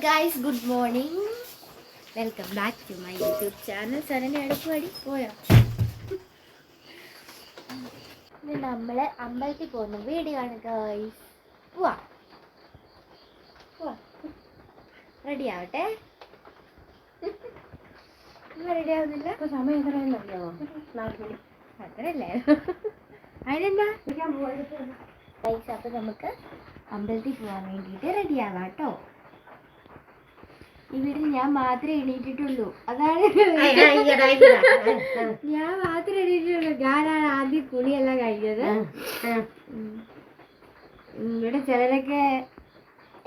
guys, good morning. Welcome back to my YouTube channel. സരനെ അടുപ്പടി പോയോ? ഇന്ന് നമ്മൾ അമ്പലത്തിൽ പോകുന്ന വീഡിയോ ആണ് guys. പോവാ. റെഡി ആവട്ടെ. റെഡി ആവുന്നില്ല? ഇപ്പൊ സമയം എത്രയാണെന്ന് അറിയാമോ? 4 മണി. അത്രയല്ലേ? അതിനെന്താ? ഗൈസ്, അപ്പോൾ നമുക്ക് അമ്പലത്തിൽ പോകാൻ വേണ്ടിയിട്ട് റെഡി ആവാം കേട്ടോ. ഈ വീട്ടിൽ ഞാൻ മാത്രമേ എണീറ്റിട്ടുള്ളൂ. അതാണ് ഞാൻ മാത്രമേ എണീറ്റിട്ടുള്ളൂ. ഞാനാണ് ആദ്യം കുളിയെല്ലാം കഴിഞ്ഞത്. ഇവിടെ ചിലരൊക്കെ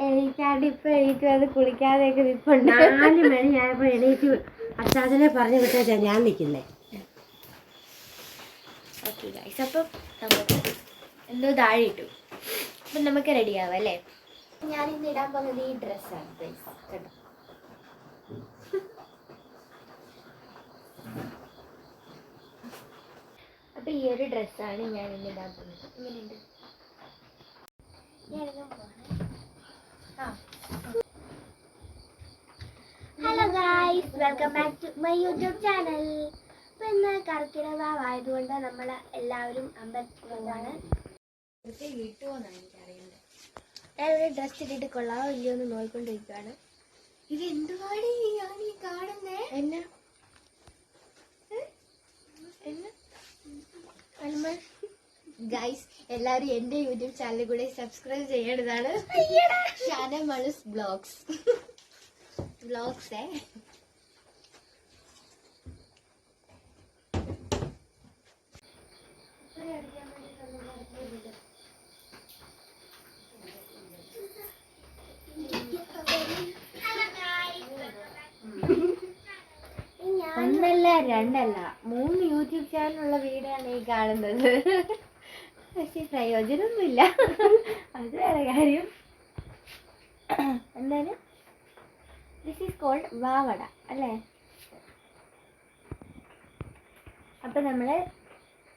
എണീക്കാണ്ട് ഇപ്പൊ എണീറ്റ് അത് കുളിക്കാതെയൊക്കെ നിൽപ്പുണ്ട്. 4 മണി ആയപ്പോ എണീറ്റ് അച്ചാച്ചനെ പറഞ്ഞു വിട്ടാ ഞാൻ നിൽക്കുന്നേ. ഓക്കെ ഗൈസ്, അപ്പം നമുക്ക് എന്തോ താഴെ ഇട്ടു. അപ്പം നമുക്ക് റെഡി ആവാം അല്ലേ? ഞാനിന്ന് ഇടാൻ പോകുന്നത് ഈ ഡ്രസ്സാണ് ഗൈസ്, കേട്ടോ. അപ്പം ഈ ഒരു ഡ്രസ്സാണ് ഞാൻ ഇന്ന് ഇടാൻ പോകുന്നത്. എങ്ങനെയുണ്ട്? Hello guys, welcome back to my YouTube channel. അപ്പം ഇന്ന് കർക്കിടകമായതുകൊണ്ട് നമ്മൾ എല്ലാവരും അമ്പലത്തിൽ പോവാണ്. വീട്ടുപോകുന്നതാണ് എനിക്കറിയുന്നത്. ഞാനിവിടെ ഡ്രസ് ഇട്ടിട്ട് കൊള്ളാമോ ഇല്ലയോ എന്ന് നോക്കിക്കൊണ്ടിരിക്കുകയാണ്. ഇത് എന്തുവാടി ഞാൻ ഈ കാണുന്നേ? എന്നെ ഗൈസ്, എല്ലാവരും എൻ്റെ യൂട്യൂബ് ചാനലിൽ കൂടെ സബ്സ്ക്രൈബ് ചെയ്യേണ്ടതാണ്. ഷാന മളുസ് ബ്ലോഗ്സ്. ബ്ലോഗ്സേ ഒന്നല്ല രണ്ടല്ല 3 യൂട്യൂബ് ചാനലുള്ള വീടാണ് ഈ കാണുന്നത്. പക്ഷെ പ്രയോജനമൊന്നുമില്ല, അത് വേറെ കാര്യം. എന്തായാലും ദിസ് ഈസ് കോൾഡ് വാവട അല്ലേ? അപ്പം നമ്മൾ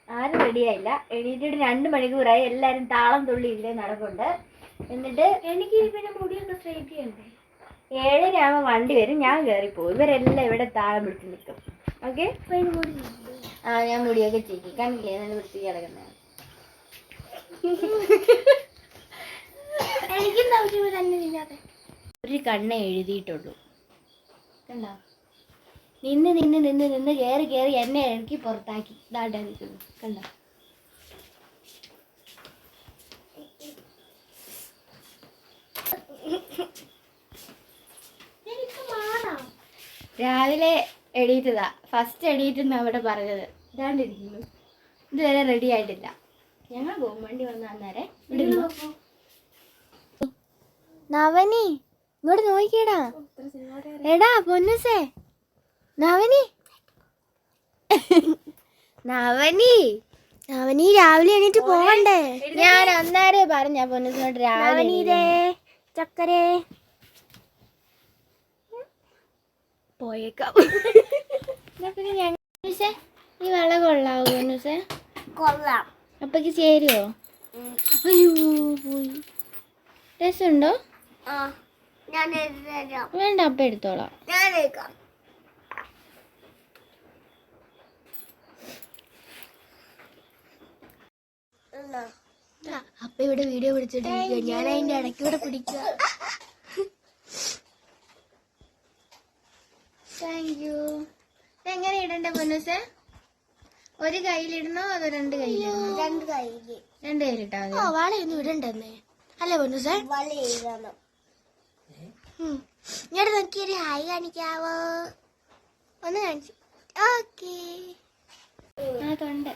ആരും റെഡിയായില്ല. എണീറ്റിട്ട് 2 മണിക്കൂറായി. എല്ലാവരും താളം തുള്ളി ഇല്ലേ നടക്കുന്നുണ്ട്. എന്നിട്ട് എനിക്ക് പിന്നെ മുടിയൊക്കെ സ്ട്രൈറ്റ് ചെയ്യണ്ടേ? 7:30 ആകുമ്പോൾ വണ്ടി വരും, ഞാൻ കയറിപ്പോവും. ഇവരെല്ലാം ഇവിടെ താളം പിടിച്ച് നിൽക്കും. ഓക്കെ, ഞാൻ മുടിയൊക്കെ ചെയ്യും. കണ്ടില്ലേ നല്ല വൃത്തി കിടക്കുന്നത്? ഒരു കണ്ണേ എഴുതിയിട്ടുള്ളൂ, കണ്ടോ? നിന്ന് നിന്ന് നിന്ന് നിന്ന് കയറി കയറി എന്നെ ഇറക്കി പുറത്താക്കി. ഇതാണ്ടാ നിൽക്കുന്നു, കണ്ടോ? രാവിലെ എണീറ്റതാ, ഫസ്റ്റ് എണീറ്റെന്ന് അവിടെ പറഞ്ഞത്. ഇതാണ്ടിരിക്കുന്നു, ഇതുവരെ റെഡി ആയിട്ടില്ല. ഞങ്ങൾ പോകും, വണ്ടി വന്ന അന്നേരം. നവനി ഇങ്ങോട്ട് നോക്കിയടാ. എടാ പൊന്നുസേ, നവനി നവനി നവനി രാവിലെ എണീറ്റ് പോകണ്ടേ? ഞാൻ അന്നേരെ പറഞ്ഞ പൊന്നുസിനോട് രാവിലെ ചക്കരേ പോയേക്കാം. ഈ വെള്ളം കൊള്ളാവോ പൊന്നുസേ? കൊള്ളാം. അപ്പക്ക് ചേരുവോ? അയ്യോ പോയി. രസമുണ്ടോ? വേണ്ട, അപ്പ എടുത്തോളാം. അപ്പ ഇവിടെ വീഡിയോ പിടിച്ചിട്ടിരിക്കുക, ഞാൻ അതിന്റെ ഇടയ്ക്കൂടെ പിടിക്കുക. Thank you. എങ്ങനെ ഇടണ്ടേ പൊന്നൂസേ? ഒരു കയ്യിലിടണോ അതോ 2 കയ്യിലിടണോ? 2 കയ്യില്. 2 കയ്യിലിട്ടാ മതി. വളയൊന്നും ഇടണ്ടെന്നേ അല്ലേ പൊന്നൂസേ? ഇങ്ങോട്ട് നോക്കിയൊരു ഹായ് കാണിക്കാവോ? ഒന്ന് കാണിച്ചു. ഓക്കേ. അതുണ്ട്.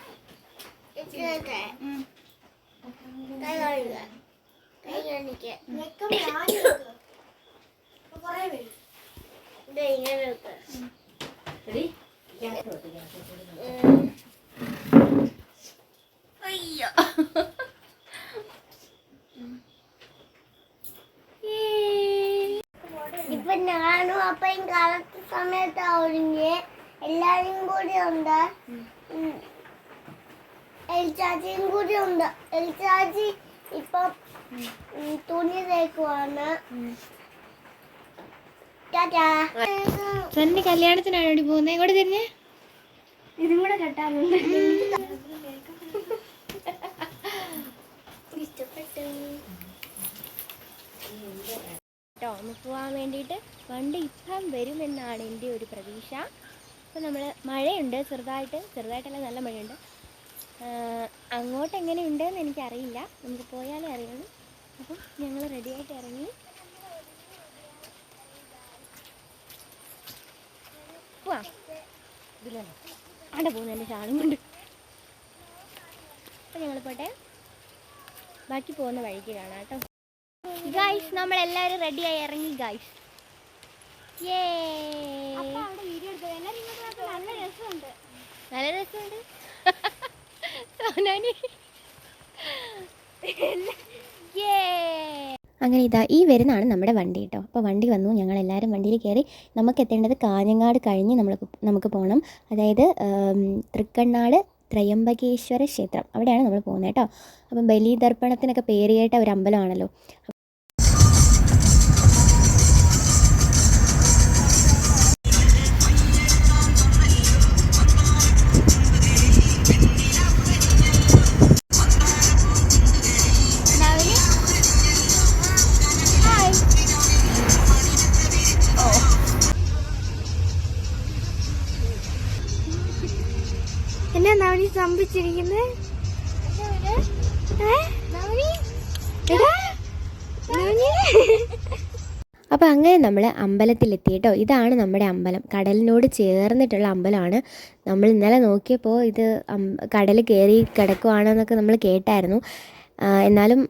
അയ്യോ, ഇപ്പൊ ഞാനും അപ്പയും കാലത്ത് സമയത്ത് ഒരുങ്ങി എല്ലാരും കൂടി ഉണ്ട്. എൽചാച്ചിയും കൂടി ഉണ്ട്. എൽചാച്ചി ഇപ്പൊ തുണി തേക്കുവാണ്. സണ്ണി കല്യാണത്തിനാണ് വേണ്ടി പോകുന്നത്. എങ്ങോട്ട് തിരിഞ്ഞേ? ഇതും കൂടെ കെട്ടാറുണ്ട്. ഒന്ന് പോവാൻ വേണ്ടിയിട്ട് വണ്ടി ഇപ്പം വരുമെന്നാണ് എൻ്റെ ഒരു പ്രതീക്ഷ. അപ്പം നമ്മൾ മഴയുണ്ട് ചെറുതായിട്ടല്ല നല്ല മഴയുണ്ട്. അങ്ങോട്ട് എങ്ങനെയുണ്ടെന്ന് എനിക്കറിയില്ല, നമുക്ക് പോയാലേ അറിയുള്ളൂ. അപ്പം ഞങ്ങൾ റെഡിയായിട്ട് ഇറങ്ങി പോവാം. അവിടെ പോകുന്ന എൻ്റെ ഷാളും കൊണ്ട്. അപ്പം ഞങ്ങൾ പോട്ടെ, ബാക്കി പോകുന്ന വഴിക്ക് കാണാം കേട്ടോ. ഗൈസ്, നമ്മളെല്ലാവരും റെഡിയായി ഇറങ്ങി ഗൈസ്. നല്ല രസമുണ്ട്. അങ്ങനെ ഇതാ ഈ വരുന്നതാണ് നമ്മുടെ വണ്ടി കേട്ടോ. അപ്പോൾ വണ്ടി വന്നു, ഞങ്ങളെല്ലാവരും വണ്ടിയിൽ കയറി. നമുക്ക് എത്തേണ്ടത് കാഞ്ഞങ്ങാട് കഴിഞ്ഞ് നമുക്ക് പോകണം. അതായത് തൃക്കണ്ണാട് ത്രയംബകേശ്വര ക്ഷേത്രം, അവിടെയാണ് നമ്മൾ പോകുന്നത് കേട്ടോ. അപ്പം ബലിതർപ്പണത്തിനൊക്കെ പേര് കേട്ട ഒരു അമ്പലമാണല്ലോ. എന്നാ നവനി സംഭവിച്ചിരിക്കുന്നത്? അപ്പോൾ അങ്ങനെ നമ്മൾ അമ്പലത്തിലെത്തി കേട്ടോ. ഇതാണ് നമ്മുടെ അമ്പലം, കടലിനോട് ചേർന്നിട്ടുള്ള അമ്പലമാണ്. നമ്മൾ ഇന്നലെ നോക്കിയപ്പോൾ ഇത് കടൽ കയറി കിടക്കുവാണെന്നൊക്കെ നമ്മൾ കേട്ടായിരുന്നു. എന്നാലും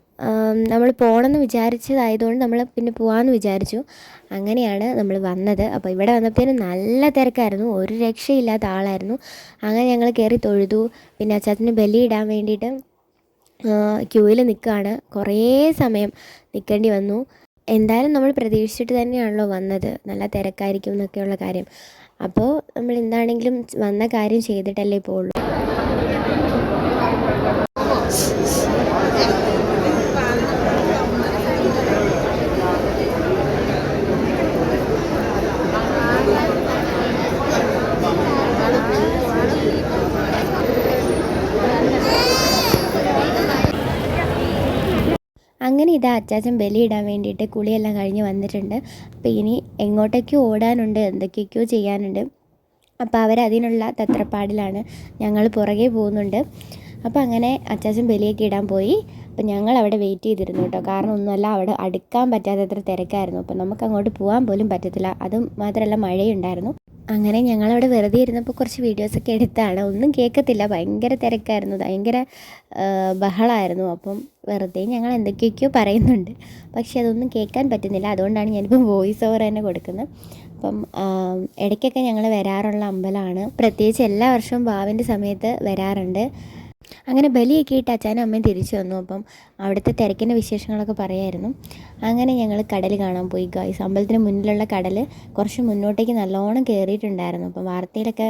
നമ്മൾ പോകണമെന്ന് വിചാരിച്ചതായതുകൊണ്ട് നമ്മൾ പിന്നെ പോകാമെന്ന് വിചാരിച്ചു. അങ്ങനെയാണ് നമ്മൾ വന്നത്. അപ്പോൾ ഇവിടെ വന്നപ്പോഴത്തേനും നല്ല തിരക്കായിരുന്നു, ഒരു രക്ഷയില്ലാത്ത ആളായിരുന്നു. അങ്ങനെ ഞങ്ങൾ കയറി തൊഴുതു. പിന്നെ അച്ചാച്ചന് ബലിയിടാൻ വേണ്ടിയിട്ട് ക്യൂവിൽ നിൽക്കുകയാണ്. കുറേ സമയം നിൽക്കേണ്ടി വന്നു. എന്തായാലും നമ്മൾ പ്രതീക്ഷിച്ചിട്ട് തന്നെയാണല്ലോ വന്നത്, നല്ല തിരക്കായിരിക്കും എന്നൊക്കെയുള്ള കാര്യം. അപ്പോൾ നമ്മൾ എന്താണെങ്കിലും വന്ന കാര്യം ചെയ്തിട്ടല്ലേ ഇപ്പോൾ ഉള്ളൂ. അങ്ങനെ ഇതാ അച്ചാച്ചൻ ബലിയിടാൻ വേണ്ടിയിട്ട് കുളിയെല്ലാം കഴിഞ്ഞ് വന്നിട്ടുണ്ട്. അപ്പോൾ ഇനി എങ്ങോട്ടേക്കോ ഓടാനുണ്ട്, എന്തൊക്കെയൊക്കെയോ ചെയ്യാനുണ്ട്. അപ്പോൾ അവരതിനുള്ള തത്രപ്പാടിലാണ്, ഞങ്ങൾ പുറകെ പോകുന്നുണ്ട്. അപ്പോൾ അങ്ങനെ അച്ചാച്ചൻ ബലിയൊക്കെ ഇടാൻ പോയി. അപ്പോൾ ഞങ്ങൾ അവിടെ വെയിറ്റ് ചെയ്തിരുന്നു കേട്ടോ. കാരണം ഒന്നുമല്ല, അവിടെ അടുക്കാൻ പറ്റാത്തത്ര തിരക്കായിരുന്നു. അപ്പോൾ നമുക്ക് അങ്ങോട്ട് പോകാൻ പോലും പറ്റത്തില്ല, അതും മാത്രമല്ല മഴയുണ്ടായിരുന്നു. അങ്ങനെ ഞങ്ങളവിടെ വെറുതെ ഇരുന്നപ്പോൾ കുറച്ച് വീഡിയോസൊക്കെ എടുത്താണ്. ഒന്നും കേൾക്കത്തില്ല, ഭയങ്കര തിരക്കായിരുന്നു, ഭയങ്കര ബഹളമായിരുന്നു. അപ്പം വെറുതെ ഞങ്ങൾ എന്തൊക്കെയൊക്കെയോ പറയുന്നുണ്ട്, പക്ഷെ അതൊന്നും കേൾക്കാൻ പറ്റുന്നില്ല. അതുകൊണ്ടാണ് ഞാനിപ്പം വോയിസ് ഓവർ തന്നെ കൊടുക്കുന്നത്. അപ്പം ഇടയ്ക്കൊക്കെ ഞങ്ങൾ വരാറുള്ള അമ്പലമാണ്, പ്രത്യേകിച്ച് എല്ലാ വർഷവും വാവിൻ്റെ സമയത്ത് വരാറുണ്ട്. അങ്ങനെ ബലിയൊക്കെ ഇട്ട് അച്ഛനും അമ്മയും തിരിച്ചു വന്നു. അപ്പം അവിടുത്തെ തിരക്കിൻ്റെ വിശേഷങ്ങളൊക്കെ പറയായിരുന്നു. അങ്ങനെ ഞങ്ങൾ കടൽ കാണാൻ പോയി ഗായ്സ്. അമ്പലത്തിന് മുന്നിലുള്ള കടൽ കുറച്ച് മുന്നോട്ടേക്ക് നല്ലോണം കയറിയിട്ടുണ്ടായിരുന്നു. അപ്പം വാർത്തയിലൊക്കെ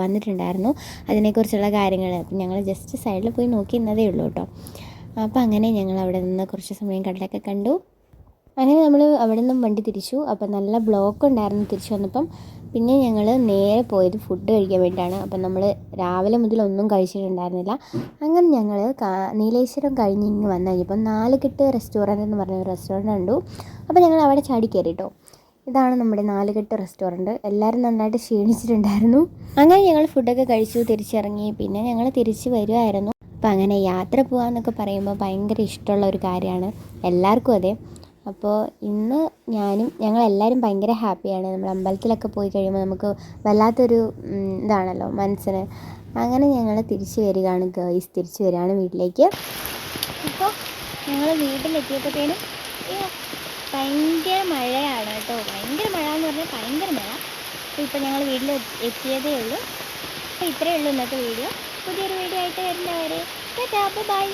വന്നിട്ടുണ്ടായിരുന്നു അതിനെക്കുറിച്ചുള്ള കാര്യങ്ങൾ. അപ്പം ഞങ്ങൾ ജസ്റ്റ് സൈഡിൽ പോയി നോക്കി നിന്നതേ ഉള്ളൂ കേട്ടോ. അപ്പോൾ അങ്ങനെ ഞങ്ങൾ അവിടെ നിന്ന് കുറച്ച് സമയം കടലൊക്കെ കണ്ടു. അങ്ങനെ നമ്മൾ അവിടെ നിന്നും വണ്ടി തിരിച്ചു. അപ്പം നല്ല ബ്ലോക്ക് ഉണ്ടായിരുന്നു തിരിച്ചു വന്നപ്പം. പിന്നെ ഞങ്ങൾ നേരെ പോയത് ഫുഡ് കഴിക്കാൻ വേണ്ടിയിട്ടാണ്. അപ്പം നമ്മൾ രാവിലെ മുതൽ ഒന്നും കഴിച്ചിട്ടുണ്ടായിരുന്നില്ല. അങ്ങനെ ഞങ്ങൾ നീലേശ്വരം കഴിഞ്ഞ് ഇങ്ങ് വന്നു കഴിഞ്ഞപ്പം നാലുകെട്ട് റെസ്റ്റോറൻറ്റ് എന്ന് പറഞ്ഞ ഒരു റെസ്റ്റോറൻറ്റ് കണ്ടു. അപ്പോൾ ഞങ്ങൾ അവിടെ ചാടി കയറി കേട്ടോ. ഇതാണ് നമ്മുടെ നാലുകെട്ട് റെസ്റ്റോറൻറ്റ്. എല്ലാവരും നന്നായിട്ട് ക്ഷീണിച്ചിട്ടുണ്ടായിരുന്നു. അങ്ങനെ ഞങ്ങൾ ഫുഡൊക്കെ കഴിച്ചു, തിരിച്ചിറങ്ങി. പിന്നെ ഞങ്ങൾ തിരിച്ച് വരുമായിരുന്നു. അപ്പോൾ അങ്ങനെ യാത്ര പോകാമെന്നൊക്കെ പറയുമ്പോൾ ഭയങ്കര ഇഷ്ടമുള്ള ഒരു കാര്യമാണ് എല്ലാവർക്കും അതെ. അപ്പോൾ ഇന്ന് ഞങ്ങളെല്ലാവരും ഭയങ്കര ഹാപ്പിയാണ്. നമ്മൾ അമ്പലത്തിലൊക്കെ പോയി കഴിയുമ്പോൾ നമുക്ക് വല്ലാത്തൊരു ഇതാണല്ലോ മനസ്സിന്. അങ്ങനെ ഞങ്ങൾ തിരിച്ച് വരികയാണ് ഗേൾസ്, തിരിച്ച് വരികയാണ് വീട്ടിലേക്ക്. ഇപ്പോൾ ഞങ്ങൾ വീട്ടിലെത്തിയപ്പോഴത്തേനും ഭയങ്കര മഴയാണ് കേട്ടോ. ഭയങ്കര മഴ എന്ന് പറഞ്ഞാൽ ഭയങ്കര മഴ. അപ്പോൾ ഇപ്പോൾ ഞങ്ങൾ വീട്ടിൽ എത്തിയതേ ഉള്ളൂ. അപ്പോൾ ഇത്രയേ ഉള്ളൂ ഇന്നത്തെ വീഡിയോ. പുതിയൊരു വീഡിയോ ആയിട്ട് വരുന്നവരെ ബൈ.